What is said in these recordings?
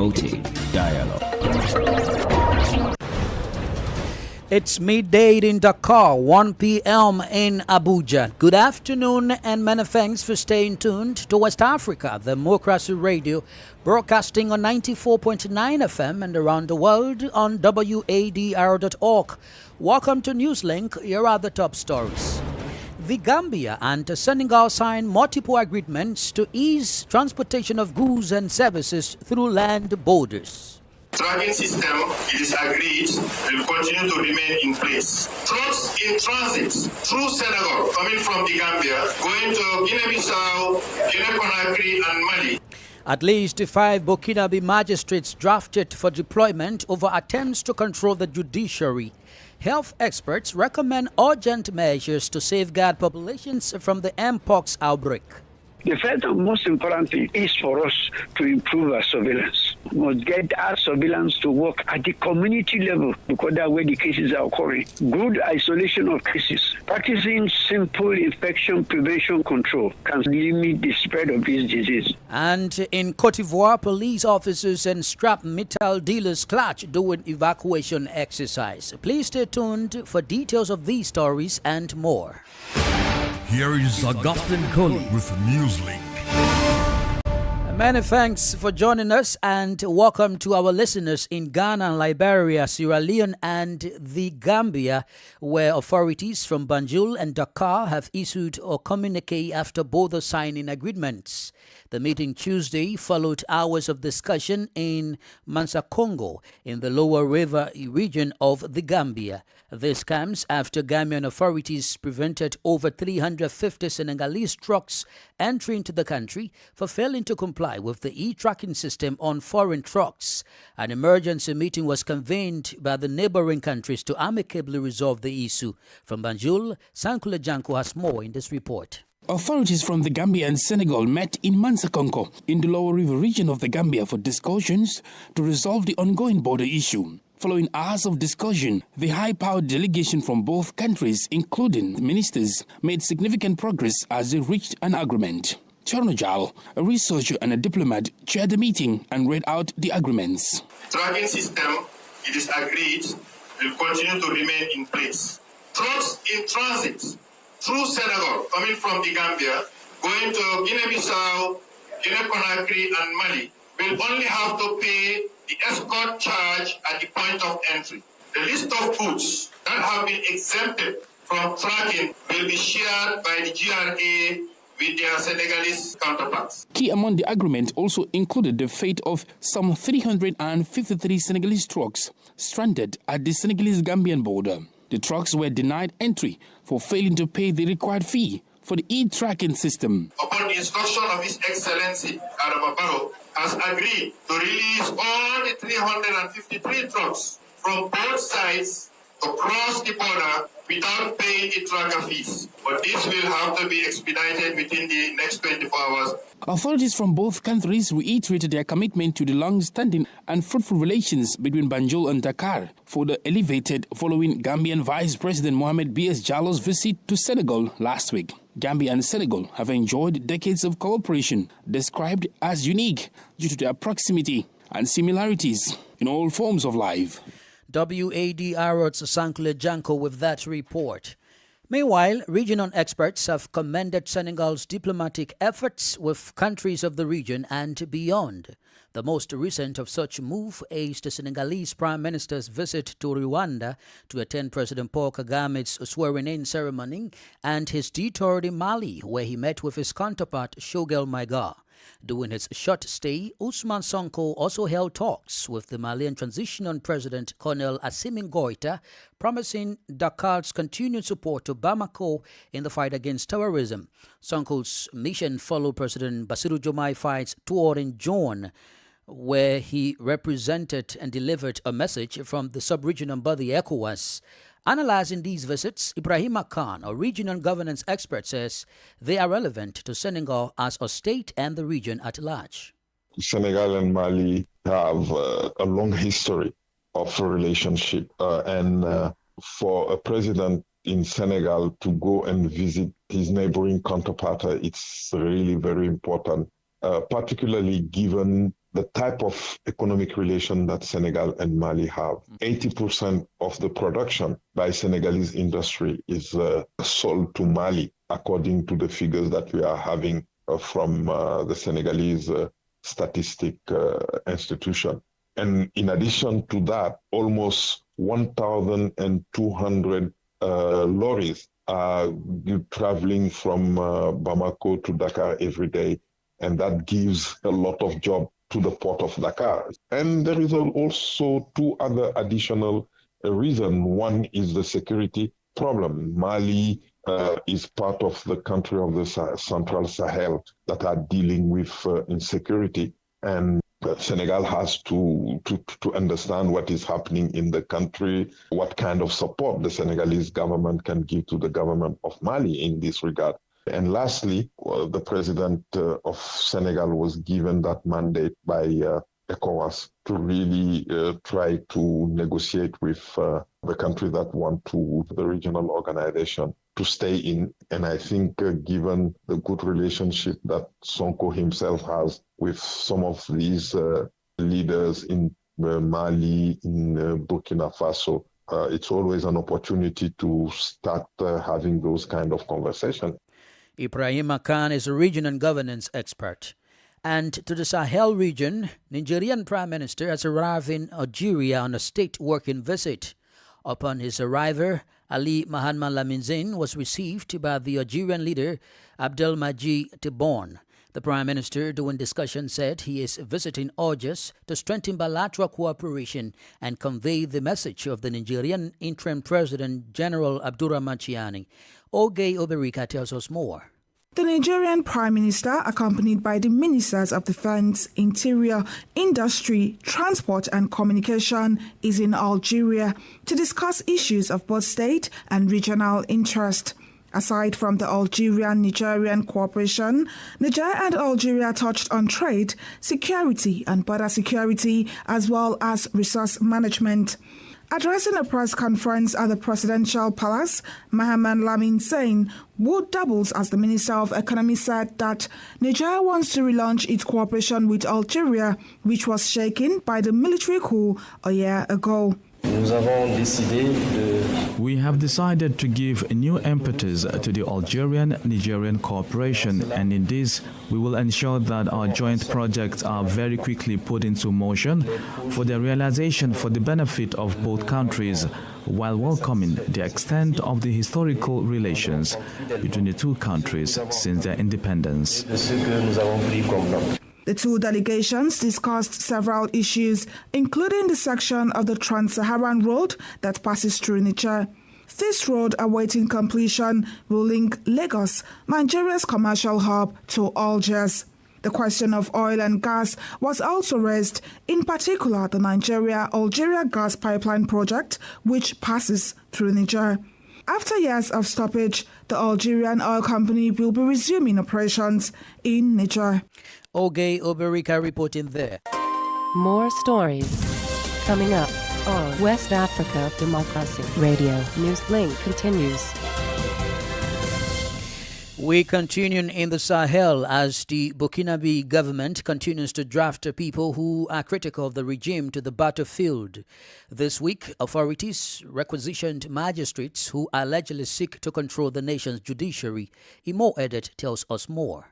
promoting dialogue. It's midday in Dakar, 1 p.m. in Abuja. Good afternoon and many thanks for staying tuned to West Africa, the Democracy Radio, broadcasting on 94.9 FM and around the world on wadr.org. Welcome to Newslink. Here are the top stories. The Gambia and Senegal signed multiple agreements to ease transportation of goods and services through land borders. Tracking system, it is agreed, will continue to remain in place. Trucks in transit through Senegal, coming from the Gambia, going to Guinea-Bissau, Guinea-Conakry, and Mali. At least 5 Burkinabe magistrates drafted for deployment over attempts to control the judiciary. Health experts recommend urgent measures to safeguard populations from the Mpox outbreak. The first and most important thing is for us to improve our surveillance. We must get our surveillance to work at the community level because that's where the cases are occurring. Good isolation of cases. Practicing simple infection prevention control can limit the spread of this disease. And in Cote d'Ivoire, police officers and scrap metal dealers clutch doing evacuation exercise. Please stay tuned for details of these stories and more. Here is Augustine Coley with Newslink. Many thanks for joining us and welcome to our listeners in Ghana, Liberia, Sierra Leone and the Gambia, where authorities from Banjul and Dakar have issued a communique after border signing agreements. The meeting Tuesday followed hours of discussion in Mansa Congo in the Lower River region of the Gambia. This comes after Gambian authorities prevented over 350 Senegalese trucks entry into the country for failing to comply with the e-tracking system on foreign trucks. An emergency meeting was convened by the neighboring countries to amicably resolve the issue. From Banjul, Sankule Janko has more in this report. Authorities from the Gambia and Senegal met in Mansa Congo in the Lower River region of the Gambia for discussions to resolve the ongoing border issue. Following hours of discussion, the high-powered delegation from both countries, including ministers, made significant progress as they reached an agreement. Chernojal, a researcher and a diplomat, chaired the meeting and read out the agreements. Tracking system, it is agreed, will continue to remain in place. Trucks in transit through Senegal, coming from the Gambia, going to Guinea-Bissau, Guinea-Conakry, and Mali, will only have to pay the escort charge at the point of entry. The list of goods that have been exempted from tracking will be shared by the GRA with their Senegalese counterparts. Key among the agreement also included the fate of some 353 Senegalese trucks stranded at the Senegalese-Gambian border. The trucks were denied entry for failing to pay the required fee for the e-tracking system. Upon the instruction of His Excellency Adama Barrow, has agreed to release all the 353 trucks from both sides across the border without paying the tracker fees. But this will have to be expedited within the next 24 hours. Authorities from both countries reiterated their commitment to the long-standing and fruitful relations between Banjul and Dakar, further elevated following Gambian Vice President Mohamed B.S. Jallo's visit to Senegal last week. Gambia and Senegal have enjoyed decades of cooperation, described as unique due to their proximity and similarities in all forms of life. WADR's Sankle Janko with that report. Meanwhile, regional experts have commended Senegal's diplomatic efforts with countries of the region and beyond. The most recent of such move is the Senegalese Prime Minister's visit to Rwanda to attend President Paul Kagame's swearing-in ceremony and his detour in Mali, where he met with his counterpart Choguel Maïga. During his short stay, Ousmane Sonko also held talks with the Malian transitional president Colonel Assimi Goïta, promising Dakar's continued support to Bamako in the fight against terrorism. Sonko's mission followed President Bassirou Diomaye Faye's tour in June, where he represented and delivered a message from the sub-regional body ECOWAS. Analyzing these visits, Ibrahima Khan, a regional governance expert, says they are relevant to Senegal as a state and the region at large. Senegal and Mali have a long history of a relationship, and for a president in Senegal to go and visit his neighboring counterpart, it's really very important, particularly given the type of economic relation that Senegal and Mali have. 80% of the production by Senegalese industry is sold to Mali, according to the figures that we are having from the Senegalese statistic institution. And in addition to that, almost 1,200 lorries are traveling from Bamako to Dakar every day, and that gives a lot of job to the port of Dakar. And there is also two other additional reasons. One is the security problem. Mali is part of the country of the Central Sahel that are dealing with insecurity, and Senegal has to understand what is happening in the country, what kind of support the Senegalese government can give to the government of Mali in this regard. And lastly, the president of Senegal was given that mandate by ECOWAS to really try to negotiate with the country that want to, the regional organization, to stay in. And I think given the good relationship that Sonko himself has with some of these leaders in Mali, in Burkina Faso, it's always an opportunity to start having those kind of conversations. Ibrahima Khan is a region and governance expert. And to the Sahel region, Nigerian Prime Minister has arrived in Algeria on a state working visit. Upon his arrival, Ali Mohamed Lamine was received by the Algerian leader Abdelmadjid Tebboune. The Prime Minister, during discussion, said he is visiting Algiers to strengthen bilateral cooperation and convey the message of the Nigerian interim President General Abdurrahman Chiani. Oge Oberika tells us more. The Nigerian Prime Minister, accompanied by the Ministers of Defense, Interior, Industry, Transport and Communication, is in Algeria to discuss issues of both state and regional interest. Aside from the Algerian-Nigerian cooperation, Niger and Algeria touched on trade, security and border security, as well as resource management. Addressing a press conference at the Presidential Palace, Mohamed Lamine, who doubles as the Minister of Economy, said that Niger wants to relaunch its cooperation with Algeria, which was shaken by the military coup a year ago. We have decided to give a new impetus to the Algerian-Nigerian cooperation, and in this, we will ensure that our joint projects are very quickly put into motion for their realization for the benefit of both countries, while welcoming the extent of the historical relations between the two countries since their independence. The two delegations discussed several issues, including the section of the Trans-Saharan Road that passes through Niger. This road, awaiting completion, will link Lagos, Nigeria's commercial hub, to Algiers. The question of oil and gas was also raised, in particular the Nigeria-Algeria gas pipeline project, which passes through Niger. After years of stoppage, the Algerian oil company will be resuming operations in Niger. Oge Oberika reporting there. More stories coming up on West Africa Democracy Radio. Newslink continues. We continue in the Sahel as the Burkinabe government continues to draft people who are critical of the regime to the battlefield. This week, authorities requisitioned magistrates who allegedly seek to control the nation's judiciary. Imo Edet tells us more.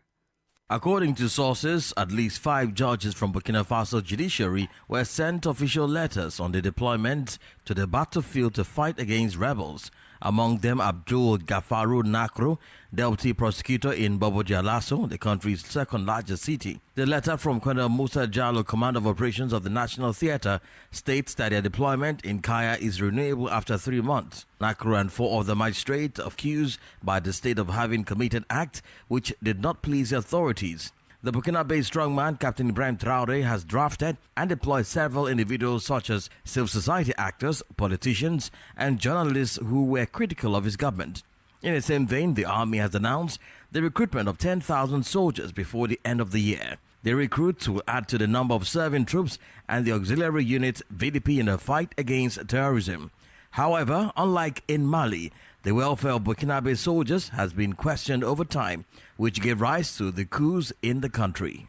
According to sources, at least 5 judges from Burkina Faso judiciary were sent official letters on the deployment to the battlefield to fight against rebels. Among them, Abdul Gafaru Nakro, deputy prosecutor in Bobo Dioulasso, the country's second largest city. The letter from Colonel Musa Jallo, Commander of Operations of the National Theatre, states that their deployment in Kaya is renewable after 3 months. Nakro and 4 of the magistrates accused by the state of having committed acts which did not please the authorities. The Burkina-based strongman, Captain Ibrahim Traoré, has drafted and deployed several individuals such as civil society actors, politicians, and journalists who were critical of his government. In the same vein, the army has announced the recruitment of 10,000 soldiers before the end of the year. The recruits will add to the number of serving troops and the auxiliary unit VDP in the fight against terrorism. However, unlike in Mali, the welfare of Burkinabe soldiers has been questioned over time, which gave rise to the coups in the country.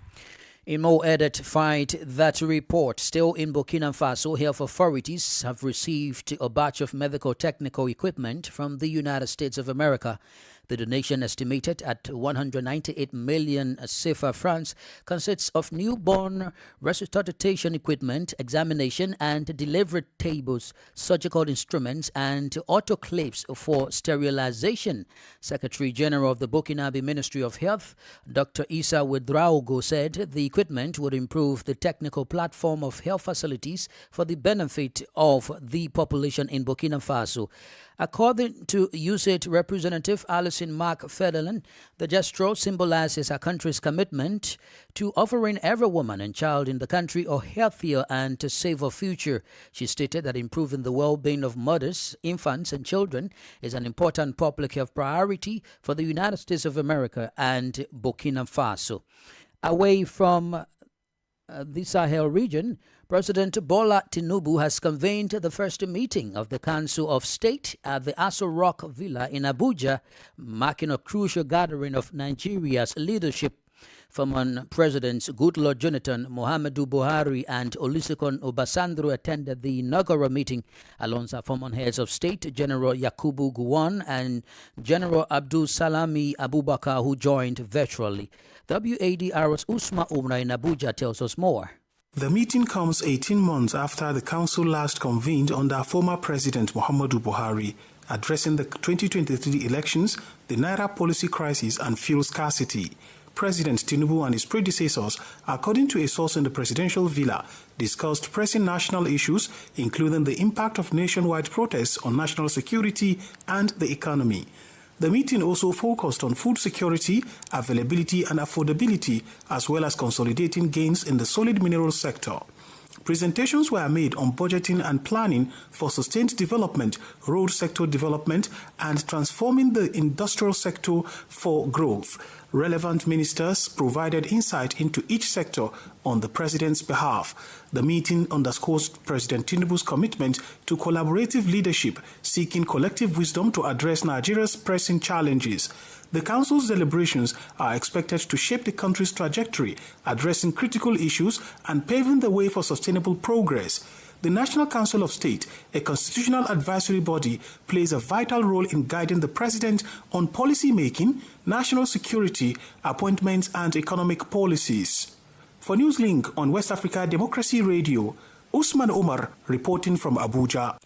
In more edified that report, still in Burkina Faso, health authorities have received a batch of medical technical equipment from the United States of America. The donation, estimated at 198 million CFA francs, consists of newborn resuscitation equipment, examination and delivery tables, surgical instruments, and autoclaves for sterilization. Secretary General of the Burkinabe Ministry of Health, Dr. Issa Ouedraogo, said the equipment would improve the technical platform of health facilities for the benefit of the population in Burkina Faso. According to USAID Representative Alison Mark Federland, the gesture symbolizes our country's commitment to offering every woman and child in the country a healthier and safer future. She stated that improving the well-being of mothers, infants, and children is an important public health priority for the United States of America and Burkina Faso. Away from the Sahel region, President Bola Tinubu has convened the first meeting of the Council of State at the Aso Rock Villa in Abuja, marking a crucial gathering of Nigeria's leadership. Former Presidents Goodluck Jonathan, Muhammadu Buhari, and Olusegun Obasanjo attended the inaugural meeting alongside former heads of state General Yakubu Gowon and General Abdul Salami Abubakar, who joined virtually. WADR's Usma Umra in Abuja tells us more. The meeting comes 18 months after the council last convened under former President Muhammadu Buhari, addressing the 2023 elections, the Naira policy crisis and fuel scarcity. President Tinubu and his predecessors, according to a source in the presidential villa, discussed pressing national issues, including the impact of nationwide protests on national security and the economy. The meeting also focused on food security, availability and affordability, as well as consolidating gains in the solid mineral sector. Presentations were made on budgeting and planning for sustained development, road sector development, and transforming the industrial sector for growth. Relevant ministers provided insight into each sector on the president's behalf. The meeting underscores President Tinubu's commitment to collaborative leadership, seeking collective wisdom to address Nigeria's pressing challenges. The Council's deliberations are expected to shape the country's trajectory, addressing critical issues and paving the way for sustainable progress. The National Council of State, a constitutional advisory body, plays a vital role in guiding the president on policy making, national security, appointments, and economic policies. For Newslink on West Africa Democracy Radio, Usman Omar reporting from Abuja.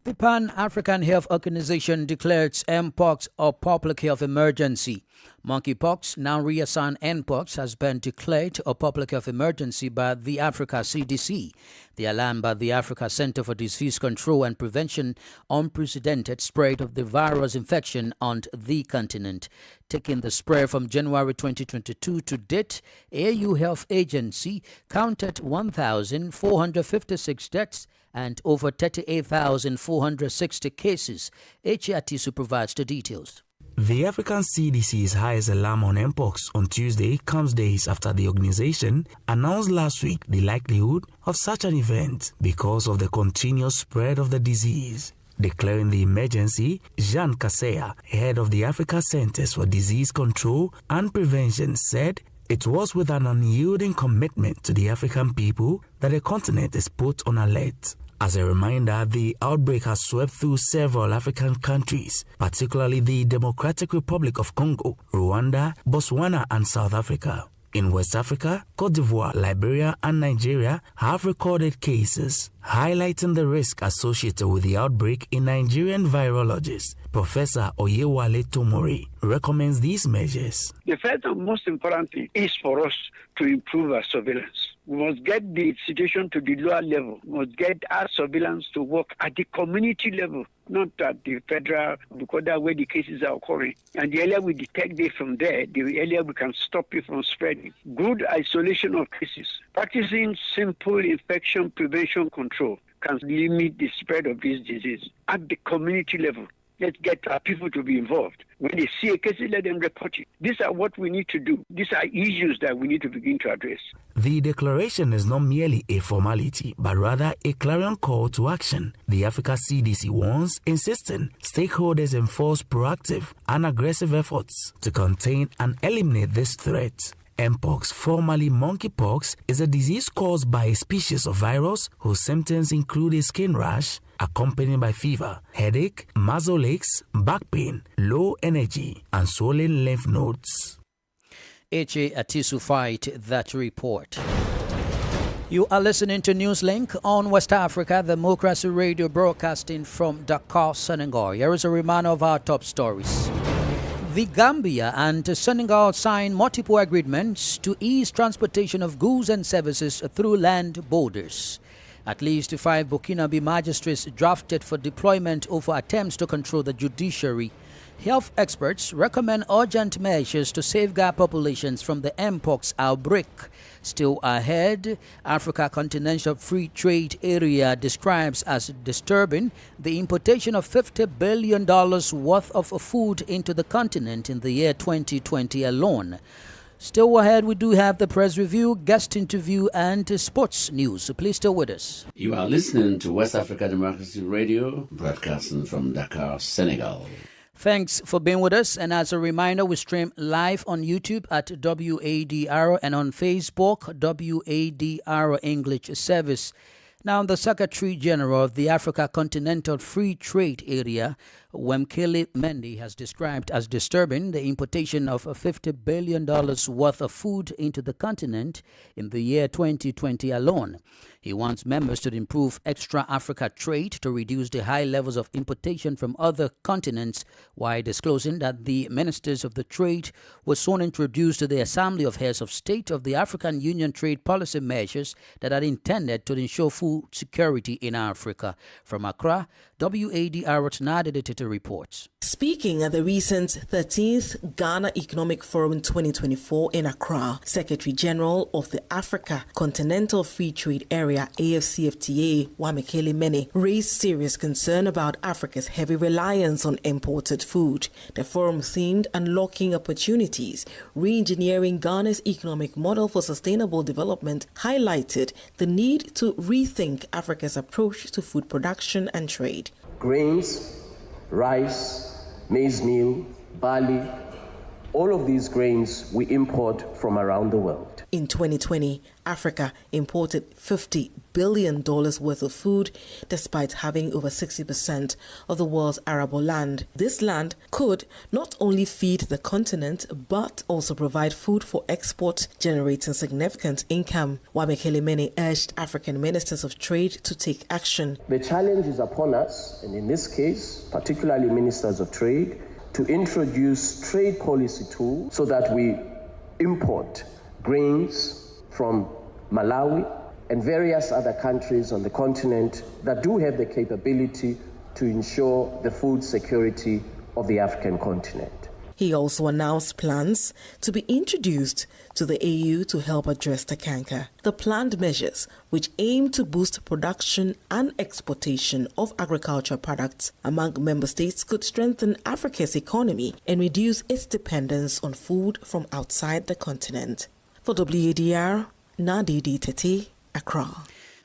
The Pan-African Health Organization declared Mpox a public health emergency. Monkeypox, now reassigned Mpox, has been declared a public health emergency by the Africa CDC. The alarm by the Africa Center for Disease Control and Prevention unprecedented spread of the virus infection on the continent. Taking the spread from January 2022 to date, AU Health Agency counted 1,456 deaths and over 38,460 cases. HRT provides the details. The African CDC's highest alarm on Mpox on Tuesday comes days after the organization announced last week the likelihood of such an event because of the continuous spread of the disease. Declaring the emergency, Jean Kaseya, head of the Africa Centers for Disease Control and Prevention, said it was with an unyielding commitment to the African people that the continent is put on alert. As a reminder, the outbreak has swept through several African countries, particularly the Democratic Republic of Congo, Rwanda, Botswana, and South Africa. In West Africa, Cote d'Ivoire, Liberia, and Nigeria have recorded cases, highlighting the risk associated with the outbreak. In Nigerian virologist Professor Oyewale Tomori recommends these measures. The first and most important thing is for us to improve our surveillance. We must get the situation to the lower level. We must get our surveillance to work at the community level, not at the federal, because that's where the cases are occurring. And the earlier we detect it from there, the earlier we can stop it from spreading. Good isolation of cases. Practicing simple infection prevention control can limit the spread of this disease at the community level. Let's get our people to be involved. When they see a case, let them report it. These are what we need to do. These are issues that we need to begin to address. The declaration is not merely a formality, but rather a clarion call to action. The Africa CDC warns, insisting stakeholders enforce proactive and aggressive efforts to contain and eliminate this threat. Mpox, formerly monkeypox, is a disease caused by a species of virus whose symptoms include a skin rash, accompanied by fever, headache, muscle aches, back pain, low energy, and swollen lymph nodes. Eche Atisu fight that report. You are listening to Newslink on West Africa Democracy Radio, broadcasting from Dakar, Senegal. Here is a reminder of our top stories. The Gambia and Senegal signed multiple agreements to ease transportation of goods and services through land borders. At least 5 Burkinabe magistrates drafted for deployment over attempts to control the judiciary. Health experts recommend urgent measures to safeguard populations from the Mpox outbreak. Still ahead, Africa Continental Free Trade Area describes as disturbing the importation of $50 billion worth of food into the continent in the year 2020 alone. Still ahead, we do have the press review, guest interview, and sports news. So please stay with us. You are listening to West Africa Democracy Radio, broadcasting from Dakar, Senegal. Thanks for being with us. And as a reminder, we stream live on YouTube at WADR and on Facebook, WADR English Service. Now, the Secretary General of the Africa Continental Free Trade Area, Wemkele Mendy, has described as disturbing the importation of $50 billion worth of food into the continent in the year 2020 alone. He wants members to improve extra-Africa trade to reduce the high levels of importation from other continents, while disclosing that the ministers of the trade will soon introduce to the Assembly of Heads of State of the African Union trade policy measures that are intended to ensure food security in Africa. From Accra, WADR Editor reports. Speaking at the recent 13th Ghana Economic Forum 2024 in Accra, Secretary General of the Africa Continental Free Trade Area AFCFTA, Wamekele Mene, raised serious concern about Africa's heavy reliance on imported food. The forum themed Unlocking Opportunities, Re-engineering Ghana's Economic Model for Sustainable Development, highlighted the need to rethink Africa's approach to food production and trade. Grains, rice, maize meal, barley, all of these grains we import from around the world. In 2020, Africa imported $50 billion worth of food, despite having over 60% of the world's arable land. This land could not only feed the continent, but also provide food for export, generating significant income. Wamekele Mene urged African ministers of trade to take action. The challenge is upon us, and in this case, particularly ministers of trade, to introduce trade policy tools so that we import grains from Malawi and various other countries on the continent that do have the capability to ensure the food security of the African continent. He also announced plans to be introduced to the AU to help address the canker. The planned measures, which aim to boost production and exportation of agricultural products among member states, could strengthen Africa's economy and reduce its dependence on food from outside the continent. For WADR, Nadidi Tete, Accra.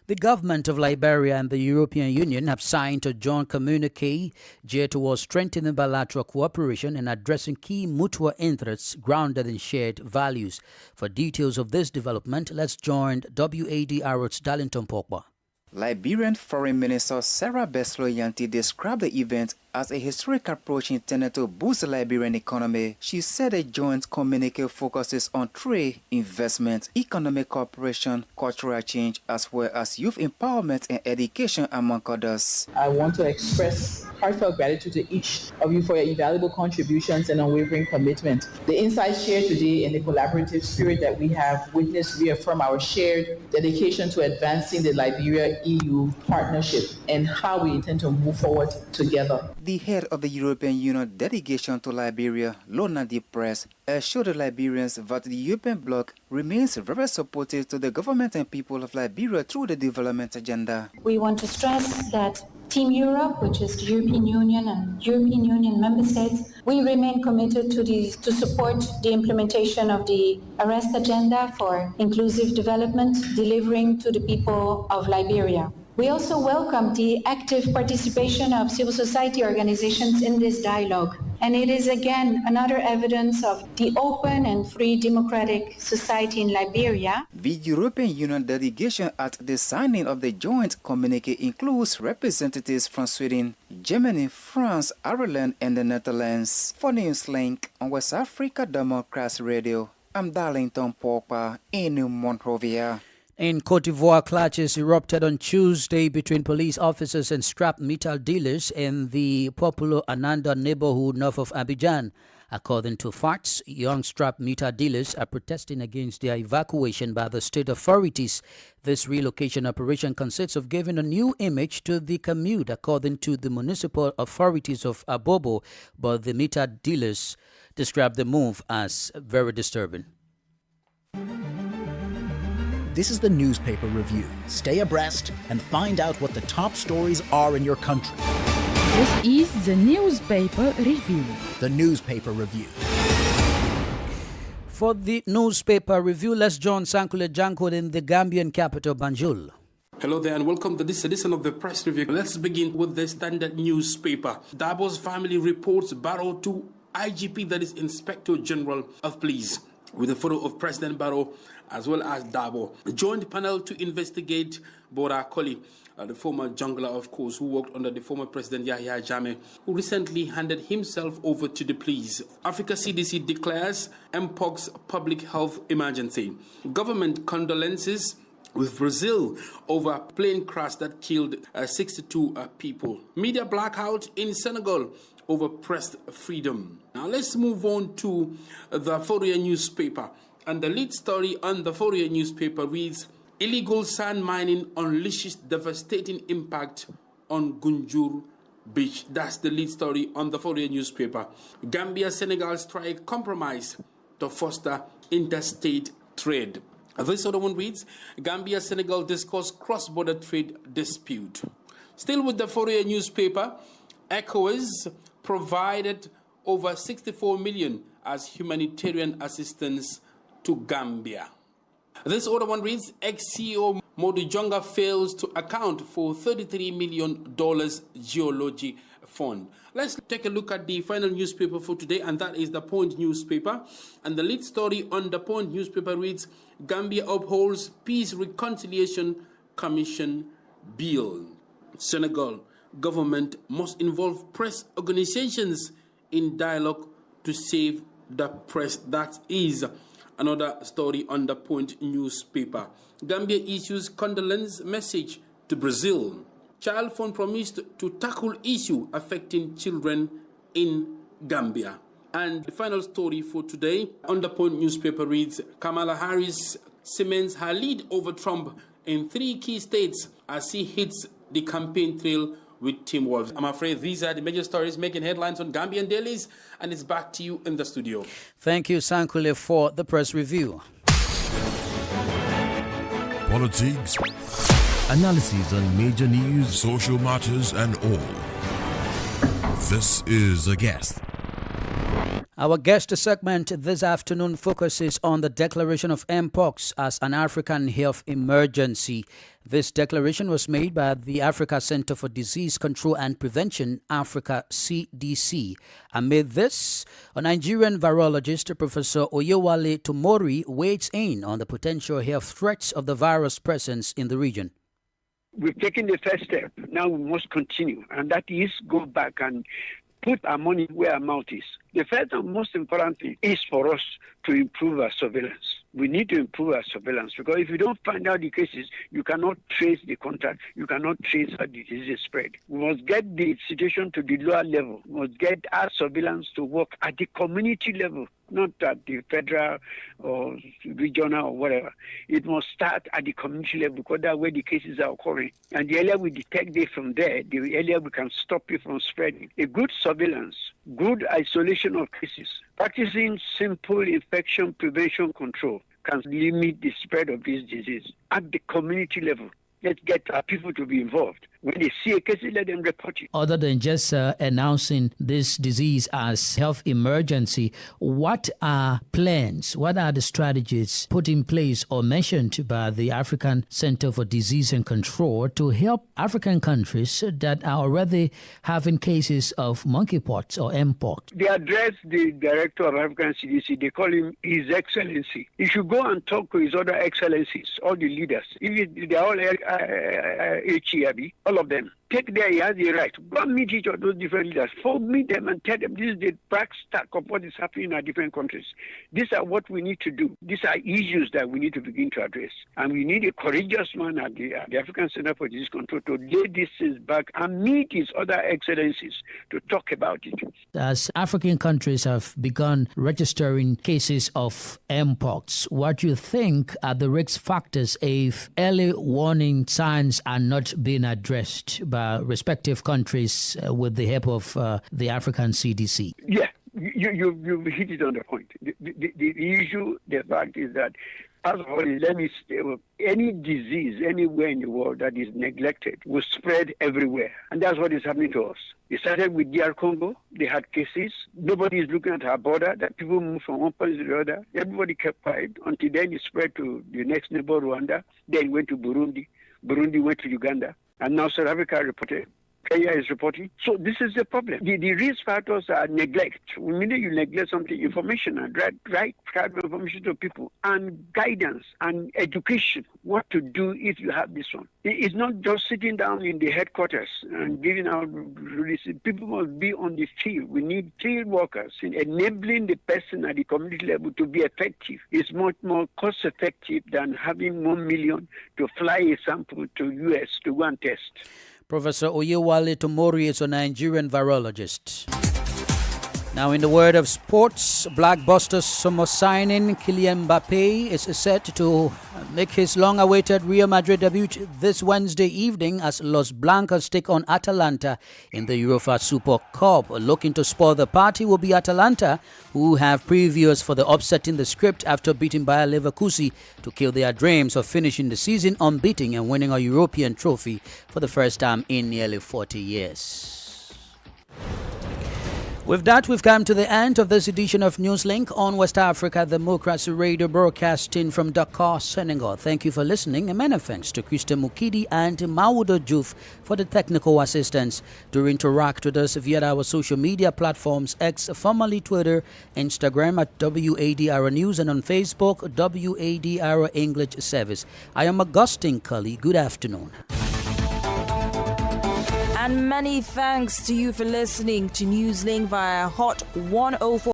The government of Liberia and the European Union have signed a joint communique geared towards strengthening bilateral cooperation and addressing key mutual interests grounded in shared values. For details of this development, let's join WADR's Darlington Pogba. Liberian Foreign Minister Sarah Beslo-Yanti described the event as a historic approach intended to boost the Liberian economy. She said a joint communique focuses on trade, investment, economic cooperation, cultural change, as well as youth empowerment and education, among others. I want to express heartfelt gratitude to each of you for your invaluable contributions and unwavering commitment. The insights shared today and the collaborative spirit that we have witnessed reaffirm our shared dedication to advancing the Liberia-EU partnership and how we intend to move forward together. The head of the European Union delegation to Liberia, Lona Di Press, assured the Liberians that the European bloc remains very supportive to the government and people of Liberia through the development agenda. We want to stress that Team Europe, which is the European Union and European Union member states, we remain committed to support the implementation of the Arrest Agenda for inclusive development, delivering to the people of Liberia. We also welcome the active participation of civil society organizations in this dialogue And it is again another evidence of the open and free democratic society in Liberia. The European Union delegation at the signing of the joint communique includes representatives from Sweden, Germany, France, Ireland, and the Netherlands. For Newslink on West Africa Democracy Radio, I'm Darlington Pogba in Monrovia. In Cote d'Ivoire, clashes erupted on Tuesday between police officers and scrap metal dealers in the popular Ananda neighborhood north of Abidjan. According to facts, young scrap metal dealers are protesting against their evacuation by the state authorities. This relocation operation consists of giving a new image to the commute, according to the municipal authorities of Abobo, but the metal dealers describe the move as very disturbing. This is the newspaper review. Stay abreast and find out what the top stories are in your country. This is the newspaper review. The newspaper review. For the newspaper review, let's join Sankule Janko in the Gambian capital, Banjul. Hello there and welcome to this edition of the press review. Let's begin with the standard newspaper. Dabo's family reports Barrow to IGP, that is Inspector General of Police, with a photo of President Barrow as well as Dabo. Joined panel to investigate Bora Koli, the former jungler, of course, who worked under the former President Yahya Jammeh, who recently handed himself over to the police. Africa CDC declares Mpox public health emergency. Government condolences with Brazil over plane crash that killed 62 people. Media blackout in Senegal over press freedom. Now let's move on to the Fourier newspaper. And the lead story on the Fourier newspaper reads, illegal sand mining unleashes devastating impact on Gunjur Beach. That's the lead story on the Fourier newspaper. Gambia, Senegal strike compromise to foster interstate trade. This other one reads, Gambia, Senegal discuss cross-border trade dispute. Still with the Fourier newspaper, ECOWAS provided over 64 million as humanitarian assistance to Gambia. This other one reads, ex-CEO Modi Jonga fails to account for $33 million geology fund. Let's take a look at the final newspaper for today, and that is the Point newspaper. And the lead story on the Point newspaper reads, Gambia upholds Peace Reconciliation Commission bill. Senegal government must involve press organizations in dialogue to save the press. That is another story on the Point newspaper. Gambia issues condolence message to Brazil. Child Fund promised to tackle issue affecting children in Gambia. And the final story for today on the Point newspaper reads, Kamala Harris cements her lead over Trump in 3 key states as he hits the campaign trail with Tim Wolf. I'm afraid these are the major stories making headlines on Gambian dailies, and it's back to you in the studio. Thank you, Sankule, for the press review. Politics, analysis on major news, social matters, and all. This is A Guest. Our guest segment this afternoon focuses on the declaration of Mpox as an African health emergency. This declaration was made by the Africa Center for Disease Control and Prevention, Africa CDC. Amid this, a Nigerian virologist, Professor Oyewale Tomori, weighs in on the potential health threats of the virus presence in the region. We've taken the first step. Now we must continue, and that is go back and put our money where our mouth is. The first and most important thing is for us to improve our surveillance. We need to improve our surveillance, because if you don't find out the cases, you cannot trace the contact. You cannot trace how the disease is spread. We must get the situation to the lower level. We must get our surveillance to work at the community level, not at the federal or regional or whatever. It must start at the community level, because that's where the cases are occurring. And the earlier we detect it from there, the earlier we can stop it from spreading. A good surveillance, good isolation of cases, practicing simple infection prevention control can limit the spread of this disease at the community level. Let's get our people to be involved. When they see a case, let them report it. Other than just announcing this disease as health emergency, what are plans, what are the strategies put in place or mentioned by the African Center for Disease and Control to help African countries that are already having cases of monkeypox or mpox? They address the director of African CDC. They call him His Excellency. He should go and talk to his other excellencies, all the leaders. They're all HEAB, all of them. Take there, he has the right. Go and meet each of those different leaders. Meet them and tell them this is the back stack of what is happening in our different countries. These are what we need to do. These are issues that we need to begin to address. And we need a courageous man at the African Center for Disease Control to lay these things back and meet his other excellencies to talk about it. As African countries have begun registering cases of mpox, what do you think are the risk factors if early warning signs are not being addressed by respective countries with the help of the African CDC? Yeah, you hit it on the point. The issue, the fact is that, first of all, let me say, any disease anywhere in the world that is neglected will spread everywhere. And that's what is happening to us. It started with DR Congo. They had cases. Nobody is looking at our border. That people move from one place to the other. Everybody kept quiet until then it spread to the next neighbor, Rwanda. Then it went to Burundi. Burundi went to Uganda. And now South Africa reported. Kenya is reporting. So this is the problem. The risk factors are neglect. Immediately you neglect something, information and right kind of information to people and guidance and education, what to do if you have this one. It's not just sitting down in the headquarters and giving out releases. People must be on the field. We need field workers in enabling the person at the community level to be effective. It's much more cost effective than having 1 million to fly a sample to US to go and test. Professor Oyewale Tomori is a Nigerian virologist. Now, in the world of sports, blockbuster summer signing Kylian Mbappe is set to make his long-awaited Real Madrid debut this Wednesday evening as Los Blancos take on Atalanta in the UEFA Super Cup. Looking to spoil the party will be Atalanta, who have previous for the upsetting the script after beating Bayer Leverkusen to kill their dreams of finishing the season unbeaten and winning a European trophy for the first time in nearly 40 years. With that, we've come to the end of this edition of Newslink on West Africa Democracy Radio, broadcasting from Dakar, Senegal. Thank you for listening, and many thanks to Krista Mukidi and Mawudo Juf for the technical assistance. Do interact with us via our social media platforms, X, formerly Twitter, Instagram at WADR News, and on Facebook, WADR English Service. I am Augustine Cully. Good afternoon. And many thanks to you for listening to Newslink via Hot 104.